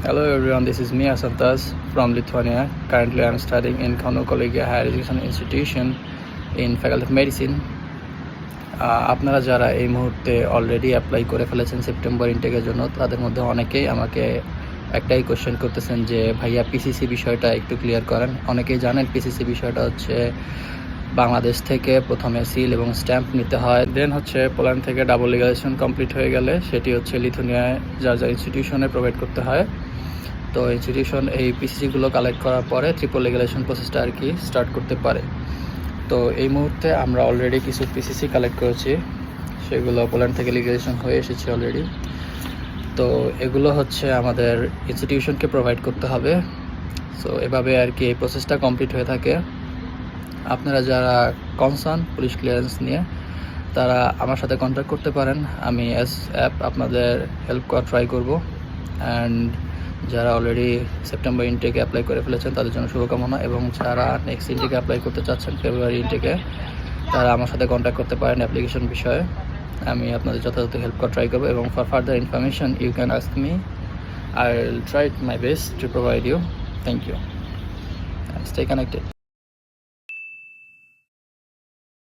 Hello everyone, this is Mia Santas from Lithuania. Currently I am studying in Kauno Collegia Higher Education Institution in Faculty of Medicine. আপনারা যারা এই মুহূর্তে already apply করে ফেলেছেন September ইনটেকের জন্য, তাদের মধ্যে অনেকেই আমাকে একটাই কোশ্চেন করতেছেন যে ভাইয়া পিসিসি বিষয়টা একটু ক্লিয়ার করেন। অনেকেই জানেন পিসিসি বিষয়টা হচ্ছে বাংলাদেশ থেকে প্রথমে সিল এবং স্ট্যাম্প নিতে হয়, দেন হচ্ছে পোল্যান্ড থেকে ডাবল লিগালাইজেশন কমপ্লিট হয়ে গেলে সেটি হচ্ছে লিথুনিয়ায় যার ইনস্টিটিউশনে প্রোভাইড করতে হয়। তো ইনস্টিটিউশন এই পিসিসিগুলো কালেক্ট করার পরে ট্রিপল লিগালাইজেশন প্রসেসটা আর কি স্টার্ট করতে পারে। তো এই মুহূর্তে আমরা অলরেডি কিছু পিসিসি কালেক্ট করেছি, সেগুলো পোল্যান্ড থেকে লিগালাইজেশন হয়ে এসেছে অলরেডি। তো এগুলো হচ্ছে আমাদের ইনস্টিটিউশনকে প্রোভাইড করতে হবে। সো এভাবে আর কি এই প্রসেসটা কমপ্লিট হয়ে থাকে। আপনারা যারা কনসার্ন পুলিশ ক্লিয়ারেন্স নিয়ে, তারা আমার সাথে কন্ট্যাক্ট করতে পারেন। আমি অ্যাজ অ্যাপ আপনাদের হেল্প করা ট্রাই করব। অ্যান্ড যারা অলরেডি সেপ্টেম্বর ইনটেকে অ্যাপ্লাই করে ফেলেছেন তাদের জন্য শুভকামনা, এবং যারা নেক্সট ইনটেকে অ্যাপ্লাই করতে চাচ্ছেন ফেব্রুয়ারি ইনটেকে, তারা আমার সাথে কন্ট্যাক্ট করতে পারেন অ্যাপ্লিকেশন বিষয়ে। আমি আপনাদের যথাযথ হেল্প করা ট্রাই করবো, এবং for further information you can ask me. I will try my best to provide you. Thank you. Stay connected.